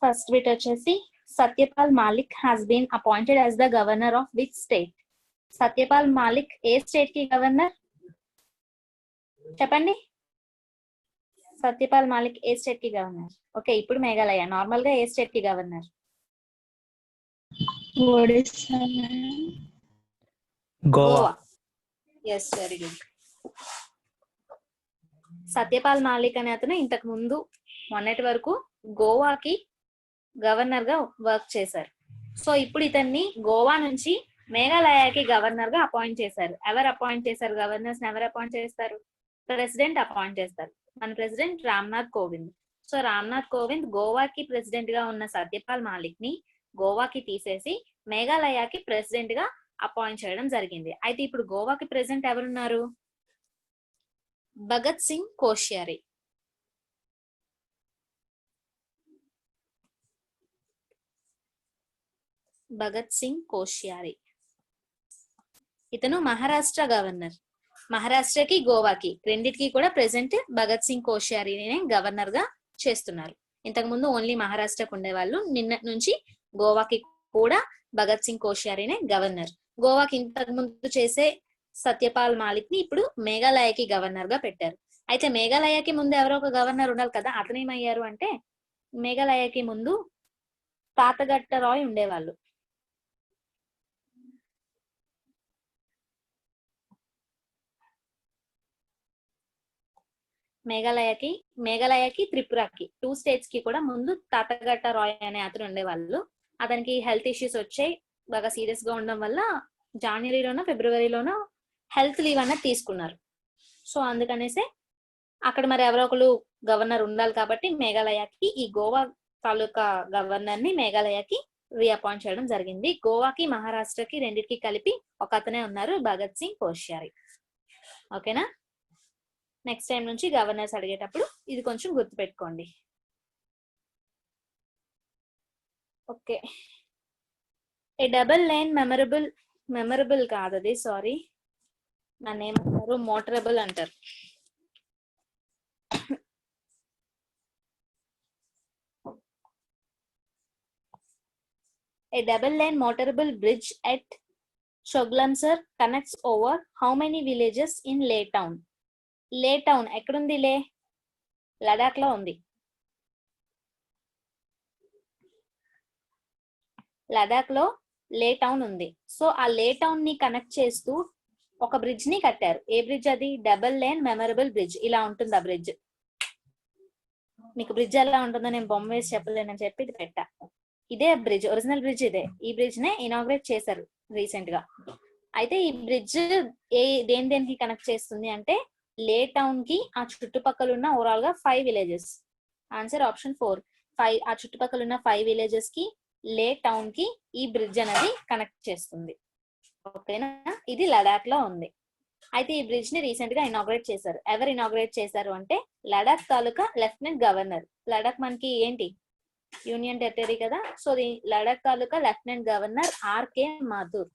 First bit వచ్చేసి Satyapal Malik has been appointed as the governor of which state? Satyapal Malik ఏ state కి governor చెప్పండి? సత్యపాల్ మాలిక్ ఏ స్టేట్ కి గవర్నర్? ఓకే, ఇప్పుడు మేఘాలయ. నార్మల్ గా ఏ స్టేట్ కి governor? Goa. Yes, very good. Satyapal Malik అనే అతను ఇంతకు ముందు మొన్నటి వరకు గోవాకి గవర్నర్ గా వర్క్ చేశారు. సో ఇప్పుడు ఇతన్ని గోవా నుంచి మేఘాలయకి గవర్నర్ గా అపాయింట్ చేశారు. ఎవరు అపాయింట్ చేశారు? గవర్నర్స్ ఎవరు అపాయింట్ చేస్తారు? ప్రెసిడెంట్ అపాయింట్ చేస్తారు. మన ప్రెసిడెంట్ రామ్నాథ్ కోవింద్. సో రామ్నాథ్ కోవింద్ గోవాకి ప్రెసిడెంట్ గా ఉన్న సత్యపాల్ మాలిక్ ని గోవాకి తీసేసి మేఘాలయకి ప్రెసిడెంట్ గా అపాయింట్ చేయడం జరిగింది. అయితే ఇప్పుడు గోవాకి ప్రెసిడెంట్ ఎవరున్నారు? భగత్ సింగ్ కోశ్యారి. భగత్ సింగ్ కోశ్యారి ఇతను మహారాష్ట్ర గవర్నర్. మహారాష్ట్రకి గోవాకి రెండిటికి కూడా ప్రెసెంట్ భగత్ సింగ్ కోశ్యారీనే గవర్నర్ గా చేస్తున్నారు. ఇంతకు ముందు ఓన్లీ మహారాష్ట్రకు ఉండేవాళ్ళు. నిన్న నుంచి గోవాకి కూడా భగత్ సింగ్ కోశ్యారీనే గవర్నర్. గోవాకి ఇంతకు ముందు చేసే సత్యపాల్ మాలిక్ ని ఇప్పుడు మేఘాలయకి గవర్నర్ గా పెట్టారు. అయితే మేఘాలయకి ముందు ఎవరో ఒక గవర్నర్ ఉండాలి కదా, అతను ఏమయ్యారు అంటే మేఘాలయకి ముందు తాతగట్ట రాయ్ ఉండేవాళ్ళు. మేఘాలయకి త్రిపురకి 2 స్టేట్స్ కి కూడా ముందు తాతగట్ట రాయ్ అనే అతను ఉండేవాళ్ళు. అతనికి హెల్త్ ఇష్యూస్ వచ్చాయి, బాగా సీరియస్ గా ఉండడం వల్ల జనవరిలోనో ఫిబ్రవరిలోనో హెల్త్ లీవ్ అన్నది తీసుకున్నారు. సో అందుకనేసే అక్కడ మరి ఎవరో ఒకరు గవర్నర్ ఉండాలి కాబట్టి మేఘాలయకి ఈ గోవా తాలూకా గవర్నర్ ని మేఘాలయకి రీఅపాయింట్ చేయడం జరిగింది. గోవాకి మహారాష్ట్రకి రెండింటికి కలిపి ఒక అతనే ఉన్నారు, భగత్ సింగ్ కోశ్యారి. ఓకేనా? నెక్స్ట్ టైం నుంచి గవర్నర్స్ అడిగేటప్పుడు ఇది కొంచెం గుర్తుపెట్టుకోండి. ఓకే, ఏ డబుల్ లైన్ మెమరబుల్ కాదు అది, సారీ, నన్ను ఏమంటారు, మోటరబుల్ అంటారు. A double lane motorable bridge at Choglamsar connects over how many villages in Leh town? Leh town ఎక్కడుంది? లే లడాక్ లో ఉంది. లడాక్ లో లే టౌన్ ఉంది. సో ఆ లే టౌన్ ని కనెక్ట్ చేస్తూ ఒక బ్రిడ్జ్ ని కట్టారు. ఏ బ్రిడ్జ్ అది? Double lane memorable bridge. ఇలా ఉంటుంది ఆ బ్రిడ్జ్. మీకు బ్రిడ్జ్ ఎలా ఉంటుందో నేను బొమ్మ వేసి చెప్పలేనని చెప్పి ఇది పెట్టా. ఇదే బ్రిడ్జ్, ఒరిజినల్ బ్రిడ్జ్ ఇదే. ఈ బ్రిడ్జ్ నే ఇనాగ్రేట్ చేశారు రీసెంట్ గా. అయితే ఈ బ్రిడ్జ్ దేనికి కనెక్ట్ చేస్తుంది అంటే లే టౌన్ కి ఆ చుట్టుపక్కల ఉన్న ఓవరాల్ గా 5 విలేజెస్. Answer option 4. ఆ చుట్టుపక్కల ఉన్న 5 విలేజెస్ కి లే టౌన్ కి ఈ బ్రిడ్జ్ అనేది కనెక్ట్ చేస్తుంది. ఓకేనా? ఇది లడాక్ లో ఉంది. అయితే ఈ బ్రిడ్జ్ ని రీసెంట్ గా ఇనాగ్రేట్ చేశారు. ఎవరు ఇనాగ్రేట్ చేశారు అంటే లడాక్ తాలూకా లెఫ్టినెంట్ గవర్నర్. లడాక్ మనకి ఏంటి? యూనియన్ టెరిటరీ కదా. సో లడాక్ తాలూకా lieutenant governor R K Mathur.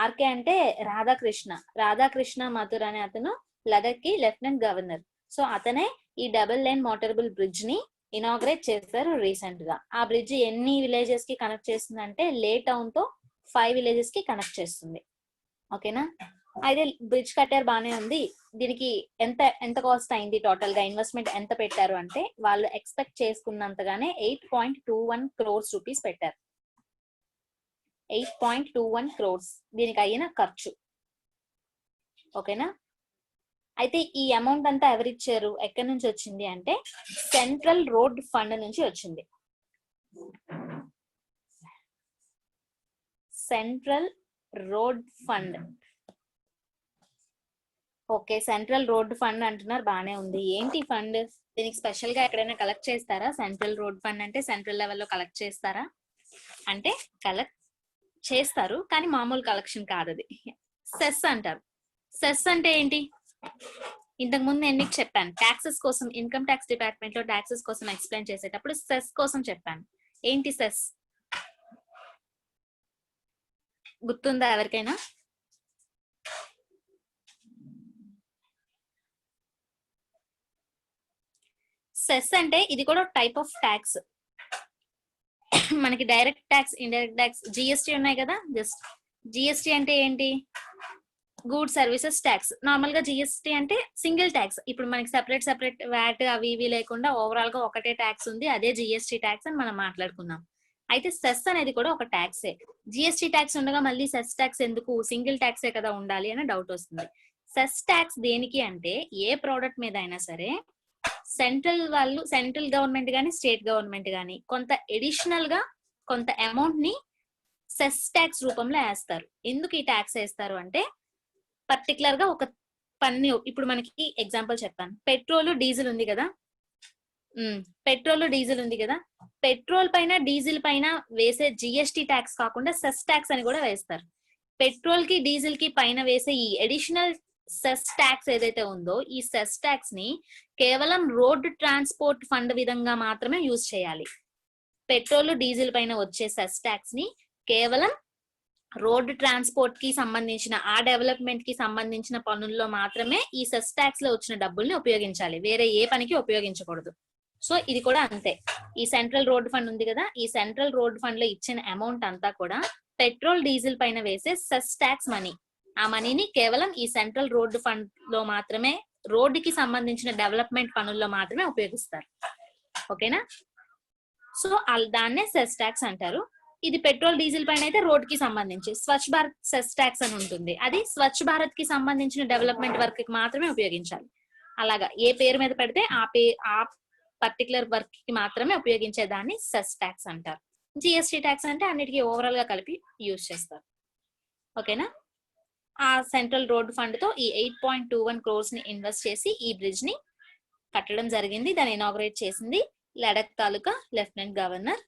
R K అంటే రాధాకృష్ణ మాథూర్ అనే అతను లడాక్ కి లెఫ్టినెంట్ గవర్నర్. సో అతనే ఈ డబుల్ లైన్ మోటరబుల్ బ్రిడ్జ్ ని ఇనాగ్రేట్ చేశారు రీసెంట్ గా. ఆ బ్రిడ్జ్ ఎన్ని విలేజెస్ కి కనెక్ట్ చేస్తుంది అంటే లే టౌన్ తో 5 విలేజెస్ కి కనెక్ట్ చేస్తుంది. ఓకేనా? అయితే బ్రిడ్జ్ కట్టారు, బానే ఉంది. దీనికి ఎంత కాస్ట్ అయింది, టోటల్ గా ఇన్వెస్ట్మెంట్ ఎంత పెట్టారు అంటే వాళ్ళు ఎక్స్పెక్ట్ చేసుకున్నంతగానే 8.21 crores రూపీస్ పెట్టారు. 8.21 crores దీనికి అయిన ఖర్చు. ఓకేనా? అయితే ఈ అమౌంట్ అంతా ఎవరిచ్చారు, ఎక్కడి నుంచి వచ్చింది అంటే సెంట్రల్ రోడ్ ఫండ్ నుంచి వచ్చింది. Central road fund. Okay, central road fund అంటున్నారు, బానే ఉంది. ఏంటి ఫండ్? దీనికి స్పెషల్ గా ఎక్కడైనా కలెక్ట్ చేస్తారా? సెంట్రల్ రోడ్ ఫండ్ అంటే సెంట్రల్ లెవెల్లో కలెక్ట్ చేస్తారా అంటే కలెక్ట్ చేస్తారు, కానీ మామూలు కలెక్షన్ కాదు అది. సెస్ అంటారు. సెస్ అంటే ఏంటి? ఇంతకు ముందు నేను మీకు చెప్పాను, ట్యాక్సెస్ కోసం, ఇన్కమ్ ట్యాక్స్ డిపార్ట్మెంట్ లో ట్యాక్సెస్ కోసం ఎక్స్ప్లెయిన్ చేసేటప్పుడు సెస్ కోసం చెప్పాను. ఏంటి సెస్? గుర్తుందా ఎవరికైనా? సెస్ అంటే ఇది కూడా టైప్ ఆఫ్ ట్యాక్స్. మనకి direct tax, indirect tax, GST ఉన్నాయి కదా. జస్ట్ జిఎస్టీ అంటే ఏంటి? గూడ్ సర్వీసెస్ ట్యాక్స్. నార్మల్ గా జిఎస్టీ అంటే సింగిల్ ట్యాక్స్. ఇప్పుడు మనకి సెపరేట్ వ్యాట్ అవి ఇవి లేకుండా ఓవరాల్ గా ఒకటే ట్యాక్స్ ఉంది, అదే జిఎస్టీ ట్యాక్స్ అని మనం మాట్లాడుకున్నాం. అయితే సెస్ అనేది కూడా ఒక ట్యాక్సే. జిఎస్టీ ట్యాక్స్ ఉండగా మళ్ళీ సెస్ ట్యాక్స్ ఎందుకు? సింగిల్ ట్యాక్సే కదా ఉండాలి అని డౌట్ వస్తుంది. సెస్ ట్యాక్స్ దేనికి అంటే ఏ ప్రోడక్ట్ మీద అయినా సరే సెంట్రల్ గవర్నమెంట్ గానీ స్టేట్ గవర్నమెంట్ గానీ కొంత ఎడిషనల్ గా కొంత అమౌంట్ ని సెస్ ట్యాక్స్ రూపంలో వేస్తారు. ఎందుకు ఈ ట్యాక్స్ వేస్తారు అంటే పర్టికులర్ గా ఒక పన్ను. ఇప్పుడు మనకి ఎగ్జాంపుల్ చెప్తాను. పెట్రోల్ డీజిల్ ఉంది కదా. పెట్రోల్ పైన డీజిల్ పైన వేసే జిఎస్టీ ట్యాక్స్ కాకుండా సెస్ ట్యాక్స్ అని కూడా వేస్తారు. పెట్రోల్ కి డీజిల్ కి పైన వేసే ఈ అడిషనల్ సెస్ ట్యాక్స్ ఏదైతే ఉందో ఈ సెస్ ట్యాక్స్ ని కేవలం రోడ్ ట్రాన్స్పోర్ట్ ఫండ్ విధంగా మాత్రమే యూజ్ చేయాలి. పెట్రోల్ డీజిల్ పైన వచ్చే సెస్ ట్యాక్స్ ని కేవలం రోడ్ ట్రాన్స్పోర్ట్ కి సంబంధించిన ఆ డెవలప్మెంట్ కి సంబంధించిన పనుల్లో మాత్రమే ఈ సెస్ ట్యాక్స్ లో వచ్చిన డబ్బుల్ని ఉపయోగించాలి, వేరే ఏ పనికి ఉపయోగించకూడదు. సో ఇది కూడా అంతే. ఈ సెంట్రల్ రోడ్ ఫండ్ ఉంది కదా, ఈ సెంట్రల్ రోడ్ ఫండ్ లో ఇచ్చిన అమౌంట్ అంతా కూడా పెట్రోల్ డీజిల్ పైన వేసే సెస్ ట్యాక్స్ మనీ. ఆ మనీని కేవలం ఈ సెంట్రల్ రోడ్ ఫండ్ లో మాత్రమే, రోడ్డుకి సంబంధించిన డెవలప్మెంట్ పనుల్లో మాత్రమే ఉపయోగిస్తారు. ఓకేనా? సో దాన్నే సెస్ ట్యాక్స్ అంటారు. ఇది పెట్రోల్ డీజిల్ పైన అయితే రోడ్ కి సంబంధించి స్వచ్ఛ భారత్ సెస్ ట్యాక్స్ అని ఉంటుంది. అది స్వచ్ఛ భారత్ కి సంబంధించిన డెవలప్మెంట్ వర్క్ కి మాత్రమే ఉపయోగించాలి. అలాగా ఏ పేరు మీద పెడితే ఆ పర్టికులర్ వర్క్ కి మాత్రమే ఉపయోగించే దాన్ని సెస్ ట్యాక్స్ అంటారు. జిఎస్టీ ట్యాక్స్ అంటే అన్నిటికీ ఓవరాల్ గా కలిపి యూజ్ చేస్తారు. ఓకేనా? ఆ సెంట్రల్ రోడ్ ఫండ్ తో ఈ 8.21 crores ని ఇన్వెస్ట్ చేసి ఈ బ్రిడ్జ్ ని కట్టడం జరిగింది. దాన్ని ఇనాగ్రేట్ చేసింది లడక్ తాలూకా లెఫ్టినెంట్ గవర్నర్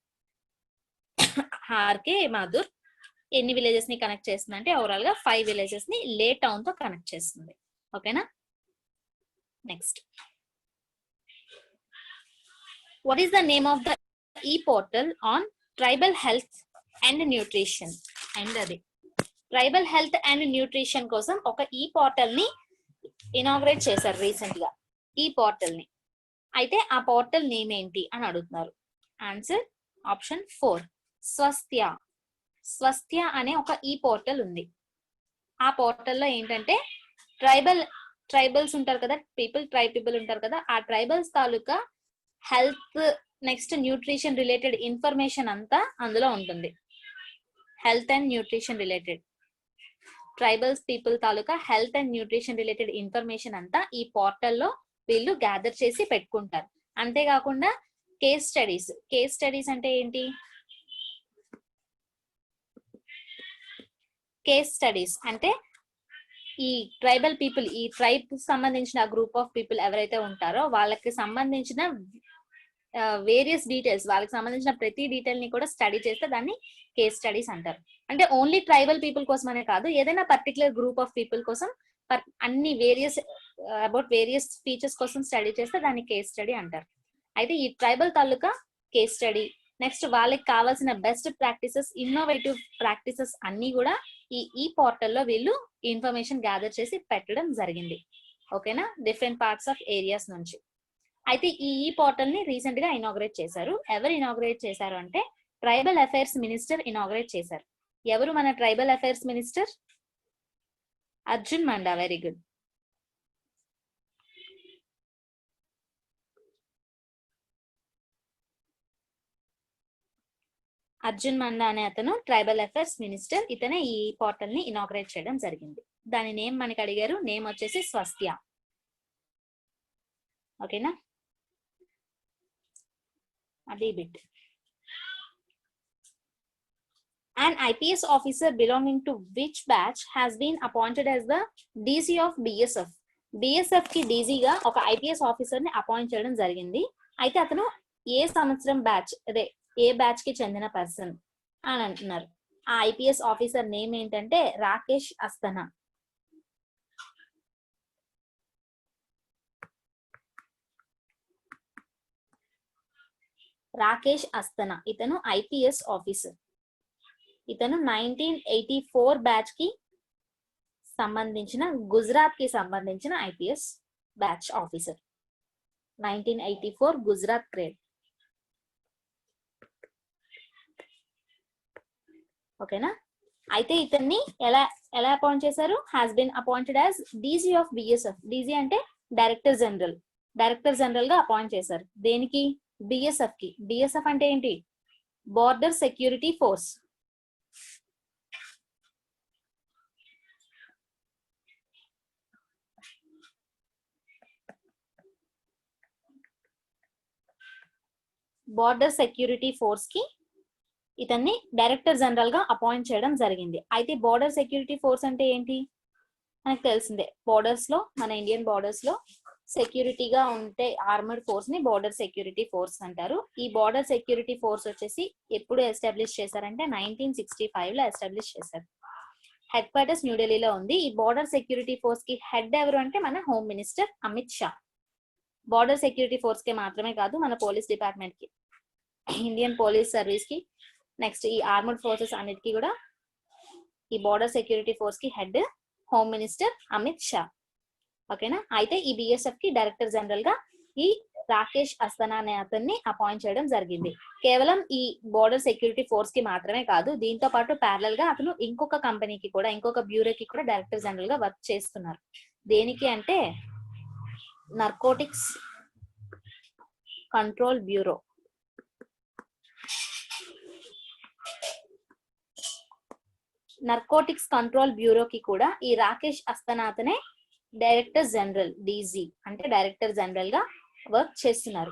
ఆర్కే మాథుర్. ఎన్ని విలేజెస్ ని కనెక్ట్ చేస్తుంది అంటే ఓవరాల్ గా 5 విలేజెస్ ని లే టౌన్ తో కనెక్ట్ చేస్తుంది. ఓకేనా? Next, what is the name of the e-portal on tribal health and nutrition? And అది ట్రైబల్ హెల్త్ అండ్ న్యూట్రిషన్ కోసం ఒక ఈ పోర్టల్ ని ఇనాగ్రేట్ చేశారు రీసెంట్ గా. ఈ పోర్టల్ ని అయితే ఆ పోర్టల్ నేమ్ ఏంటి అని అడుగుతున్నారు. Answer option 4 Swasthya. స్వస్థ్య అనే ఒక ఈ పోర్టల్ ఉంది. ఆ పోర్టల్లో ఏంటంటే ట్రైబల్స్ ఉంటారు కదా, ట్రైబ్ పీపుల్ ఉంటారు కదా, ఆ ట్రైబల్స్ తాలూకా health next nutrition related information అంతా అందులో ఉంటుంది. Health and nutrition related tribals people తాలూకా health and nutrition related information అంతా ఈ పోర్టల్లో వీళ్ళు గ్యాదర్ చేసి పెట్టుకుంటారు. అంతేకాకుండా కేస్ స్టడీస్ అంటే ఏంటి? కేస్ స్టడీస్ అంటే ఈ ట్రైబల్ పీపుల్, ఈ ట్రైబ్ సంబంధించిన గ్రూప్ ఆఫ్ పీపుల్ ఎవరైతే ఉంటారో వాళ్ళకి సంబంధించిన వేరియస్ డీటెయిల్స్, వాళ్ళకి సంబంధించిన ప్రతి డీటెయిల్ ని కూడా స్టడీ చేస్తే దాన్ని కేస్ స్టడీస్ అంటారు. అంటే ఓన్లీ ట్రైబల్ పీపుల్ కోసం అనే కాదు, ఏదైనా పర్టికులర్ గ్రూప్ ఆఫ్ పీపుల్ కోసం అన్ని వేరియస్ ఫీచర్స్ కోసం స్టడీ చేస్తే దాన్ని కేస్ స్టడీ అంటారు. అయితే ఈ ట్రైబల్ తాలూకా కేస్ స్టడీ, నెక్స్ట్ వాళ్ళకి కావాల్సిన బెస్ట్ ప్రాక్టీసెస్, ఇన్నోవేటివ్ ప్రాక్టీసెస్ అన్ని కూడా ఈ పోర్టల్లో వీళ్ళు ఇన్ఫర్మేషన్ గ్యాదర్ చేసి పెట్టడం జరిగింది. ఓకేనా? డిఫరెంట్ పార్ట్స్ ఆఫ్ ఏరియాస్ నుంచి. అయితే ఈ పోర్టల్ ని రీసెంట్ గా ఇనాగ్రేట్ చేశారు. ఎవరు ఇనాగ్రేట్ చేశారు అంటే ట్రైబల్ అఫైర్స్ మినిస్టర్ ఇనాగ్రేట్ చేశారు. ఎవరు మన tribal affairs minister? Arjun Manda. Very good. Arjun Manda అనే అతను ట్రైబల్ అఫైర్స్ మినిస్టర్. ఇతనే ఈ పోర్టల్ ని ఇనాగ్రేట్ చేయడం జరిగింది. దాని నేమ్ మనకి అడిగారు. నేమ్ వచ్చేసి స్వస్థ్య. ఓకేనా? అది bit. An IPS officer belonging to which batch has been appointed as the DC of BSF? BSF కి DC గా ఒక IPS ఆఫీసర్ ని అపాయింట్ చేయడం జరిగింది. అయితే అతను ఏ సంవత్సరం బ్యాచ్, అదే ఏ బ్యాచ్ కి చెందిన పర్సన్ అని అంటున్నారు. ఆ IPS ఆఫీసర్ నేమ్ ఏంటంటే రాకేష్ అస్థనా. రాకేష్ అస్థనా ఇతను IPS ఆఫీసర్. ఇతను 1984 బ్యాచ్ కి సంబంధించిన, గుజరాత్ కి సంబంధించిన IPS batch officer. 1984 Gujarat creed. ఓకేనా. అయితే ఇతన్ని ఎలా ఎలా అపాయింట్ చేశారు? Has been appointed as DG of BSF. DG అంటే డైరెక్టర్ జనరల్. డైరెక్టర్ జనరల్ గా అపాయింట్ చేశారు. దేనికి? బిఎస్ఎఫ్ కి. బిఎస్ఎఫ్ అంటే ఏంటి? Border security force. Border security force కి ఇతన్ని డైరెక్టర్ జనరల్ గా అపాయింట్ చేయడం జరిగింది. అయితే బార్డర్ సెక్యూరిటీ ఫోర్స్ అంటే ఏంటి మనకు తెలిసిందే. బోర్డర్స్ లో, మన ఇండియన్ బోర్డర్స్ లో సెక్యూరిటీగా ఉంటే ఆర్మర్డ్ ఫోర్స్ ని బార్డర్ సెక్యూరిటీ ఫోర్స్ అంటారు. ఈ బార్డర్ సెక్యూరిటీ ఫోర్స్ వచ్చేసి ఎప్పుడు ఎస్టాబ్లిష్ చేశారంటే 1965 లో ఎస్టాబ్లిష్ చేశారు. హెడ్ క్వార్టర్స్ న్యూఢిల్లీలో ఉంది. ఈ బార్డర్ సెక్యూరిటీ ఫోర్స్ కి హెడ్ ఎవరు అంటే మన home minister Amit Shah. Border security force కి మాత్రమే కాదు, మన పోలీస్ డిపార్ట్మెంట్ కి, ఇండియన్ పోలీస్ సర్వీస్ కి, నెక్స్ట్ ఈ ఆర్మర్డ్ ఫోర్సెస్ అన్నిటికీ కూడా ఈ బార్డర్ సెక్యూరిటీ ఫోర్స్ కి head home minister Amit Shah. ఓకేనా. అయితే ఈ బిఎస్ఎఫ్ కి డైరెక్టర్ జనరల్ గా ఈ రాకేష్ అస్థానా అనే అతన్ని అపాయింట్ చేయడం జరిగింది. కేవలం ఈ బార్డర్ సెక్యూరిటీ ఫోర్స్ కి మాత్రమే కాదు, దీంతో పాటు ప్యారలల్ గా అతను ఇంకొక కంపెనీకి కూడా, ఇంకొక బ్యూరోకి కూడా డైరెక్టర్ జనరల్ గా వర్క్ చేస్తున్నారు. దేనికి అంటే narcotics control bureau. Narcotics control బ్యూరోకి కూడా ఈ రాకేష్ అస్థానాతనే డైరెక్టర్ జనరల్, డీజీ అంటే డైరెక్టర్ జనరల్ గా వర్క్ చేస్తున్నారు.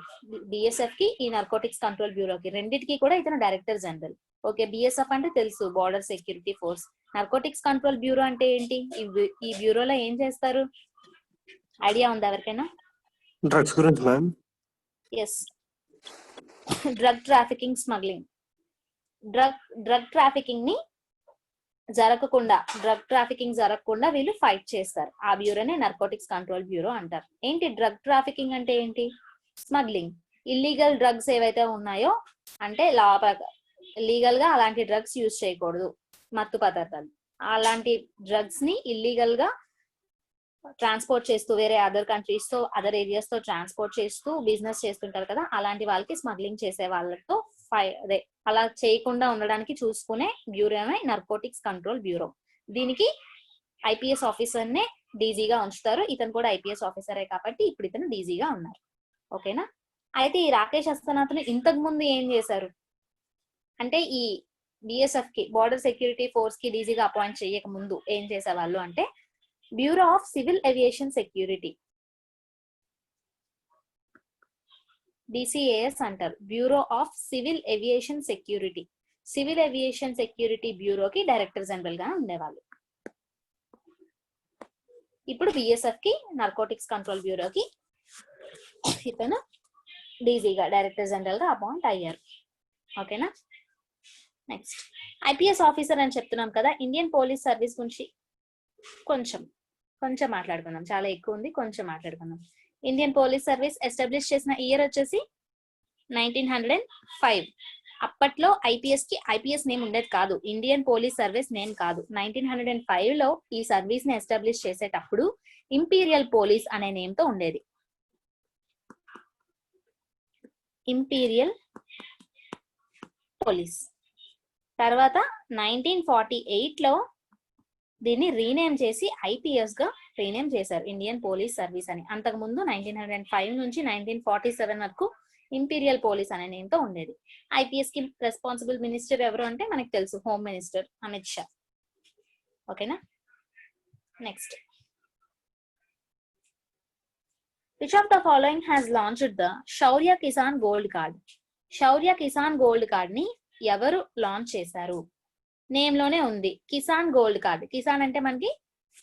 బిఎస్ఎఫ్ కి, ఈ నార్కోటిక్స్ కంట్రోల్ బ్యూరోకి, రెండింటికి కూడా ఇతను డైరెక్టర్ జనరల్. ఓకే. బిఎస్ఎఫ్ అంటే తెలుసు, border security force. Narcotics control bureau అంటే ఏంటి? ఈ బ్యూరోలో ఏం చేస్తారు? ఐడియా ఉందా ఎవరికైనా? డ్రగ్స్ గురించి ma'am. Yes, drug trafficking, smuggling. Drug trafficking ని జరగకుండా, డ్రగ్ ట్రాఫికింగ్ జరగకుండా వీళ్ళు ఫైట్ చేస్తారు. ఆ బ్యూరోనే నార్కోటిక్స్ కంట్రోల్ బ్యూరో అంటారు. ఏంటి డ్రగ్ ట్రాఫికింగ్ అంటే ఏంటి? స్మగ్లింగ్. ఇల్లీగల్ డ్రగ్స్ ఏవైతే ఉన్నాయో, అంటే లీగల్ గా అలాంటి డ్రగ్స్ యూజ్ చేయకూడదు, మత్తు పదార్థాలు, అలాంటి డ్రగ్స్ ని ఇల్లీగల్ గా ట్రాన్స్పోర్ట్ చేస్తూ వేరే అదర్ కంట్రీస్ తో, అదర్ ఏరియాస్ తో ట్రాన్స్పోర్ట్ చేస్తూ బిజినెస్ చేస్తుంటారు కదా, అలాంటి వాళ్ళకి స్మగ్లింగ్ చేసే వాళ్ళతో అదే అలా చేయకుండా ఉండడానికి చూసుకునే బ్యూరోనే నార్కోటిక్స్ కంట్రోల్ బ్యూరో. దీనికి ఐపీఎస్ ఆఫీసర్ నే డీజీగా ఉంచుతారు. ఇతను కూడా ఐపీఎస్ ఆఫీసరే కాబట్టి ఇప్పుడు ఇతను డీజీగా ఉన్నారు. ఓకేనా. అయితే ఈ రాకేష్ అస్థానాతను ఇంతకు ముందు ఏం చేశారు అంటే, ఈ బిఎస్ఎఫ్ కి, బార్డర్ సెక్యూరిటీ ఫోర్స్ కి డీజీగా అపాయింట్ చేయక ముందు ఏం చేసేవాళ్ళు అంటే, bureau of civil aviation security, BCAS అంటారు. Bureau of civil aviation security. Civil aviation security బ్యూరోకి డైరెక్టర్ జనరల్ గా ఉండేవాళ్ళు. ఇప్పుడు బిఎస్ఎఫ్ కి, నార్కోటిక్స్ కంట్రోల్ బ్యూరోకి ఇతను డీజీగా, డైరెక్టర్ జనరల్ గా అపాయింట్ అయ్యారు. ఓకేనా. నెక్స్ట్ ఐపీఎస్ ఆఫీసర్ అని చెప్తున్నాం కదా, ఇండియన్ పోలీస్ సర్వీస్ గురించి కొంచెం మాట్లాడుకుందాం. చాలా ఎక్కువ ఉంది, కొంచెం మాట్లాడుకుందాం. ఇండియన్ పోలీస్ సర్వీస్ ఎస్టాబ్లిష్ చేసిన ఇయర్ వచ్చేసి 1905. అప్పట్లో ఐపీఎస్ కి ఐపీఎస్ నేమ్ ఉండేది కాదు, ఇండియన్ పోలీస్ సర్వీస్ నేమ్ కాదు. 1905 లో ఈ సర్వీస్ ని ఎస్టాబ్లిష్ చేసేటప్పుడు ఇంపీరియల్ పోలీస్ అనే నేమ్ తో ఉండేది. Imperial police. తర్వాత 1948 లో దీన్ని రీనేమ్ చేసి ఐపీఎస్ గా రీనేమ్ చేశారు, ఇండియన్ పోలీస్ సర్వీస్ అని. అంతకుముందు 1905 నుంచి 1947 వరకు ఇంపీరియల్ పోలీస్ అనే నేమ్ తో ఉండేది. ఐపీఎస్ కి రెస్పాన్సిబుల్ మినిస్టర్ ఎవరు అంటే మనకు తెలుసు, హోమ్ మినిస్టర్ అమిత్ షా. ఓకేనా. Next, which of the following has launched the Shaurya Kisan gold card? Shaurya Kisan gold card ని ఎవరు లాంచ్ చేశారు? నేమ్ లోనే ఉంది, కిసాన్ గోల్డ్ కార్డ్. కిసాన్ అంటే మనకి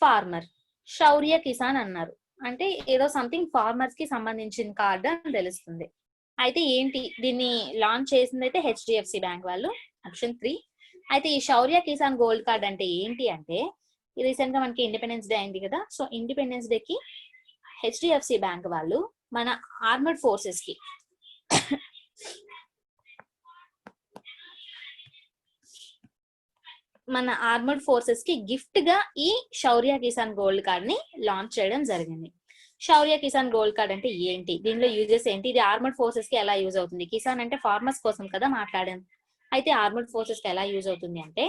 ఫార్మర్, శౌర్య కిసాన్ అన్నారు అంటే ఏదో సంథింగ్ ఫార్మర్స్ కి సంబంధించిన కార్డు అని తెలుస్తుంది. అయితే ఏంటి, దీన్ని లాంచ్ చేసింది అయితే హెచ్డిఎఫ్సి బ్యాంక్ వాళ్ళు, ఆప్షన్ 3. అయితే ఈ శౌర్య కిసాన్ గోల్డ్ కార్డ్ అంటే ఏంటి అంటే, రీసెంట్ గా మనకి ఇండిపెండెన్స్ డే అయింది కదా, సో ఇండిపెండెన్స్ డే కి హెచ్డిఎఫ్సి బ్యాంక్ వాళ్ళు మన ఆర్మర్డ్ ఫోర్సెస్ కి గిఫ్ట్ గా ఈ శౌర్య కిసాన్ గోల్డ్ కార్డ్ ని లాంచ్ చేయడం జరిగింది. శౌర్య కిసాన్ గోల్డ్ కార్డ్ అంటే ఏంటి, దీనిలో యూజెస్ ఏంటి, ఇది ఆర్మర్డ్ ఫోర్సెస్ కి ఎలా యూజ్ అవుతుంది? కిసాన్ అంటే ఫార్మర్స్ కోసం కదా మాట్లాడాను, అయితే ఆర్మర్డ్ ఫోర్సెస్ కి ఎలా యూజ్ అవుతుంది అంటే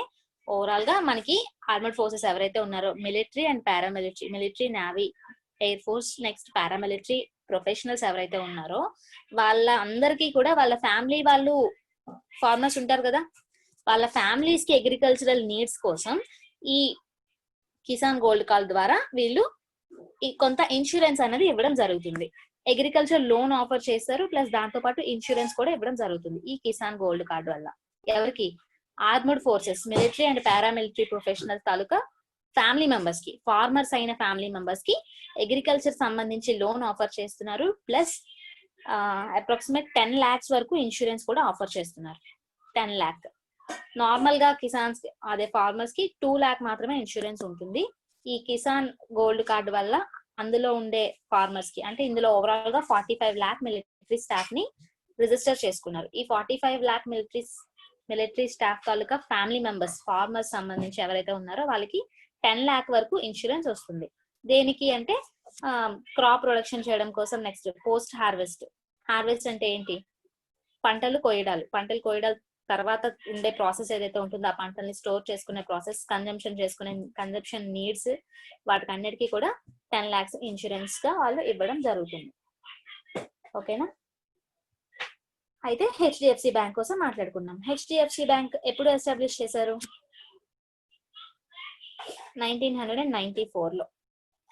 ఓవరాల్ గా మనకి ఆర్మర్డ్ ఫోర్సెస్ ఎవరైతే ఉన్నారో military and paramilitary, military, navy, air force, next paramilitary professionals ఎవరైతే ఉన్నారో వాళ్ళ అందరికీ కూడా వాళ్ళ ఫ్యామిలీ వాళ్ళు ఫార్మర్స్ ఉంటారు కదా, వాళ్ళ ఫ్యామిలీస్ కి అగ్రికల్చరల్ నీడ్స్ కోసం ఈ కిసాన్ గోల్డ్ కార్డ్ ద్వారా వీళ్ళు కొంత ఇన్సూరెన్స్ అనేది ఇవ్వడం జరుగుతుంది. అగ్రికల్చర్ లోన్ ఆఫర్ చేస్తారు, ప్లస్ దాంతో పాటు ఇన్సూరెన్స్ కూడా ఇవ్వడం జరుగుతుంది ఈ కిసాన్ గోల్డ్ కార్డ్ వల్ల. ఎవరికి? Armoured forces, military and paramilitary professionals taluka family members కి, ఫార్మర్స్ అయిన ఫ్యామిలీ మెంబర్స్ కి అగ్రికల్చర్ సంబంధించి లోన్ ఆఫర్ చేస్తున్నారు, ప్లస్ అప్రాక్సిమేట్ 10 lakhs వరకు ఇన్సూరెన్స్ కూడా ఆఫర్ చేస్తున్నారు. 10 lakh నార్మల్ గా కిసాన్స్ అదే ఫార్మర్స్ కి 2 lakh మాత్రమే ఇన్సూరెన్స్ ఉంటుంది. ఈ కిసాన్ గోల్డ్ కార్డ్ వల్ల అందులో ఉండే ఫార్మర్స్ కి, అంటే ఇందులో ఓవరాల్ గా 45 lakh మిలిటరీ స్టాఫ్ ని రిజిస్టర్ చేసుకున్నారు. ఈ 45 lakh మిలిటరీ స్టాఫ్ తాలూకా ఫ్యామిలీ మెంబర్స్, ఫార్మర్స్ సంబంధించి ఎవరైతే ఉన్నారో వాళ్ళకి 10 lakh వరకు ఇన్సూరెన్స్ వస్తుంది. దేనికి అంటే క్రాప్ ప్రొడక్షన్ చేయడం కోసం. Next post harvest. హార్వెస్ట్ అంటే ఏంటి? పంటలు కోయడాలు తర్వాత ఉండే ప్రాసెస్ ఏదైతే ఉంటుందో ఆ పంటల్ని స్టోర్ చేసుకునే ప్రాసెస్, కన్జంప్షన్ నీడ్స్, వాటికి అన్నిటికీ కూడా 10 lakhs ఇన్సూరెన్స్ గా వాళ్ళు ఇవ్వడం జరుగుతుంది. ఓకేనా? అయితే హెచ్డిఎఫ్సి బ్యాంక్ కోసం మాట్లాడుకున్నాం. హెచ్డిఎఫ్సి బ్యాంక్ ఎప్పుడు ఎస్టాబ్లిష్ చేశారు? 1994 లో.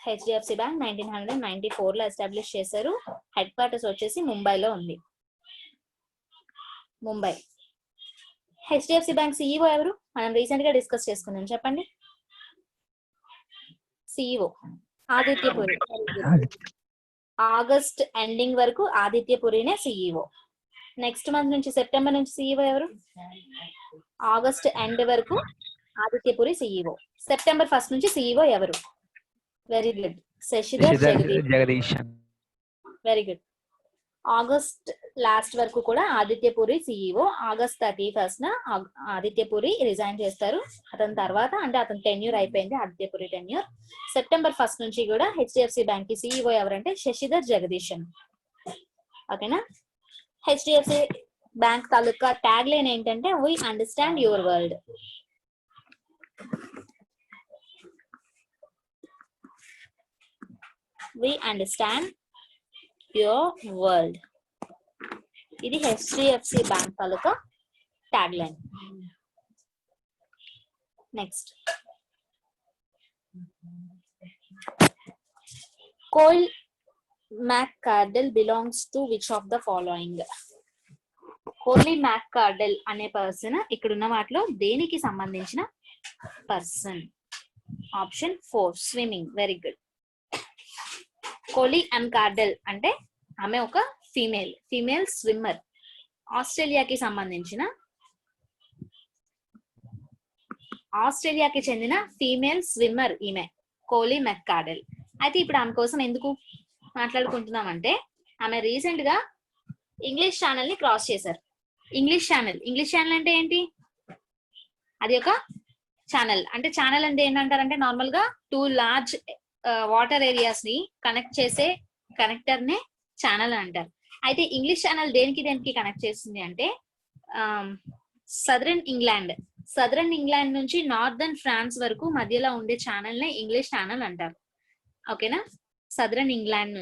హెచ్డిఎఫ్సి బ్యాంక్ 1994 లో ఎస్టాబ్లిష్ చేశారు. హెడ్ క్వార్టర్స్ వచ్చేసి ముంబైలో ఉంది. ముంబై. హెచ్డిఎఫ్సి బ్యాంక్ సిఇఓ ఎవరు? మనం రీసెంట్ గా డిస్కస్ చేసుకున్నాం, చెప్పండి. సిఇఓ ఆదిత్యపురి. ఆగస్ట్ ఎండింగ్ వరకు ఆదిత్యపురినే సిఇఓ. నెక్స్ట్ మంత్ నుంచి, సెప్టెంబర్ నుంచి సిఇఓ ఎవరు? ఆగస్ట్ ఎండ్ వరకు ఆదిత్యపురి సిఇఓ. సెప్టెంబర్ 1st నుంచి సిఇఓ ఎవరు? Very good, Sashidhar Jagdish. Very good. August last వరకు కూడా Adityapuri CEO. August 31st Adityapuri resign చేస్తారు. అతని తర్వాత, అంటే అతని టెన్యూర్ అయిపోయింది, ఆదిత్యపురి టెన్యూర్. సెప్టెంబర్ 1st నుంచి కూడా హెచ్డిఎఫ్సి బ్యాంక్ కి సిఇఓ ఎవరంటే శశిధర్ జగదీష్. ఓకేనా? హెచ్డిఎఫ్సి బ్యాంక్ తాలూకా ట్యాగ్ లైన్ ఏంటంటే we understand your world. We understand your world. ఇది హెచ్డిఎఫ్సి బ్యాంక్ తాలూకా tag line. Next, Cole McCardell belongs to which of the following? Coley McCardell అనే పర్సన్ ఇక్కడున్న వాటిలో దేనికి సంబంధించిన person? Option 4 swimming. Very good. Coley McCardell అంటే ఆమె ఒక ఫీమేల్ స్విమ్మర్. ఆస్ట్రేలియాకి చెందిన ఫీమేల్ స్విమ్మర్ ఈమె కోలీ మ్యాక్కార్డెల్. అయితే ఇప్పుడు ఆమె కోసం ఎందుకు మాట్లాడుకుంటున్నామంటే ఆమె రీసెంట్ గా ఇంగ్లీష్ ఛానల్ ని క్రాస్ చేశారు. ఇంగ్లీష్ ఛానల్ అంటే ఏంటి? అది ఒక ఛానల్. అంటే ఛానల్ అంటే ఏంటంటారంటే నార్మల్ గా 2 large వాటర్ ఏరియాస్ ని కనెక్ట్ చేసే కనెక్టర్ నే ఛానల్ అంటారు. అయితే ఇంగ్లీష్ ఛానల్ దేనికి కనెక్ట్ చేస్తుంది అంటే సదరన్ ఇంగ్లాండ్ నుంచి నార్దర్న్ ఫ్రాన్స్ వరకు మధ్యలో ఉండే ఛానల్ నే ఇంగ్లీష్ ఛానల్ అంటారు. ఓకేనా? సదరన్ ఇంగ్లాండ్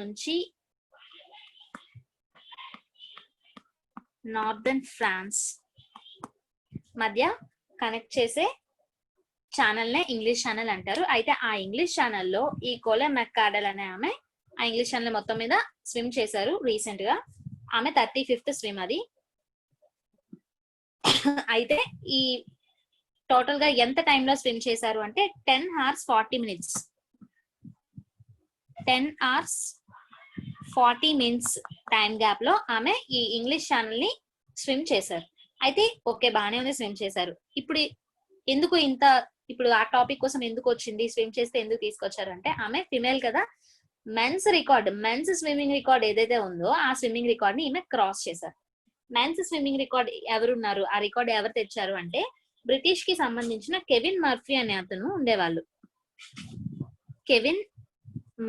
నుంచి నార్దర్న్ ఫ్రాన్స్ మధ్య కనెక్ట్ చేసే ఛానల్ నే ఇంగ్లీష్ ఛానల్ అంటారు. అయితే ఆ ఇంగ్లీష్ ఛానల్లో ఈ కోలీ మ్యాక్కార్డెల్ అనే ఆమె ఆ ఇంగ్లీష్ ఛానల్ మొత్తం మీద స్విమ్ చేశారు రీసెంట్ గా. ఆమె 35th స్విమ్ అది. అయితే ఈ టోటల్ గా ఎంత టైంలో స్విమ్ చేశారు అంటే 10 hours 40 minutes. 10 hours 40 minutes time gap లో ఆమె ఈ ఇంగ్లీష్ ఛానల్ ని స్విమ్ చేశారు. అయితే ఓకే, బాగానే ఉంది, స్విమ్ చేశారు. ఇప్పుడు ఆ టాపిక్ కోసం ఎందుకు వచ్చింది, స్విమ్ చేస్తే ఎందుకు తీసుకొచ్చారు అంటే ఆమె ఫిమేల్ కదా, మెన్స్ స్విమ్మింగ్ రికార్డ్ ఏదైతే ఉందో ఆ స్విమ్మింగ్ రికార్డ్ ని ఈమె క్రాస్ చేశారు. మెన్స్ స్విమ్మింగ్ రికార్డ్ ఎవరున్నారు, ఆ రికార్డ్ ఎవరు తెచ్చారు అంటే బ్రిటిష్ కి సంబంధించిన కెవిన్ మర్ఫీ అనే అతను ఉండేవాళ్ళు. కెవిన్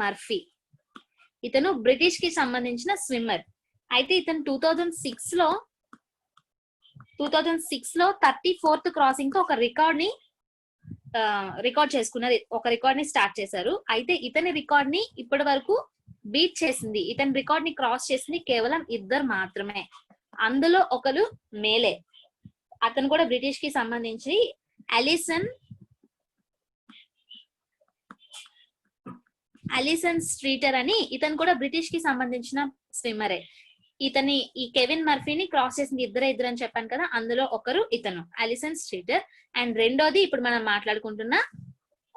మర్ఫీ ఇతను బ్రిటిష్ కి సంబంధించిన స్విమ్మర్. అయితే ఇతను 2006 లో 34th క్రాసింగ్ తో ఒక రికార్డ్ చేసుకున్నారు, ఒక రికార్డ్ ని స్టార్ట్ చేశారు. అయితే ఇతని రికార్డ్ ని ఇప్పటి వరకు బీట్ చేసింది, ఇతని రికార్డ్ ని క్రాస్ చేసింది కేవలం 2 మాత్రమే. అందులో ఒకరు మేలే, అతను కూడా బ్రిటిష్ కి సంబంధించి అలిసన్ స్ట్రీటర్ అని, ఇతను కూడా బ్రిటిష్ కి సంబంధించిన స్విమ్మరే. ఈ కెవిన్ మర్ఫీని క్రాస్ చేసింది ఇద్దరు అని చెప్పాను కదా, అందులో ఒకరు ఇతను అలిసన్ స్ట్రీటర్. అండ్ రెండోది ఇప్పుడు మనం మాట్లాడుకుంటున్న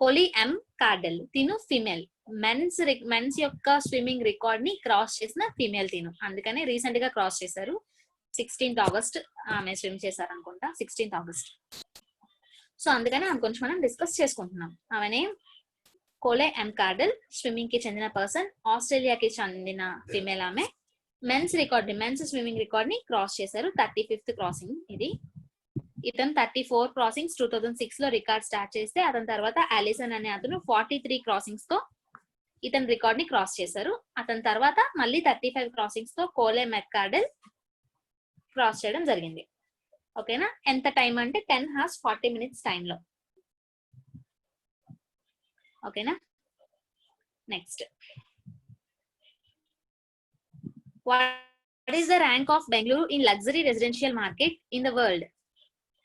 కోలీ ఎం కార్డెల్, తిను ఫిమేల్. మెన్స్ యొక్క స్విమ్మింగ్ రికార్డ్ ని క్రాస్ చేసిన ఫిమేల్ తిను, అందుకనే రీసెంట్ గా క్రాస్ చేశారు. 16th ఆగస్ట్ ఆమె స్విమ్ చేశారు అనుకుంటా, 16th ఆగస్ట్. సో అందుకని ఆమె కొంచెం మనం డిస్కస్ చేసుకుంటున్నాం. ఆమెనే కోలే ఎం కార్డెల్, స్విమ్మింగ్ కి చెందిన పర్సన్, ఆస్ట్రేలియాకి చెందిన ఫిమేల్. ఆమె మెన్స్ స్విమ్మింగ్ రికార్డ్ ని క్రాస్ చేశారు, 35th క్రాసింగ్ ఇది. ఇతను 34 క్రాసింగ్స్ 2006 లో రికార్డ్ స్టార్ట్ చేస్తే, అతని తర్వాత అలిసన్ అనే అతను 43 క్రాసింగ్స్ తో ఇతని రికార్డ్ ని క్రాస్ చేశారు. అతని తర్వాత మళ్ళీ 35 క్రాసింగ్స్ తో కోలే మెక్కార్డెల్ క్రాస్ చేయడం జరిగింది. ఓకేనా? ఎంత టైం అంటే 10 hours 40 minutes టైంలో. ఓకేనా? Next, what is the rank of Bengaluru in luxury residential market in the world?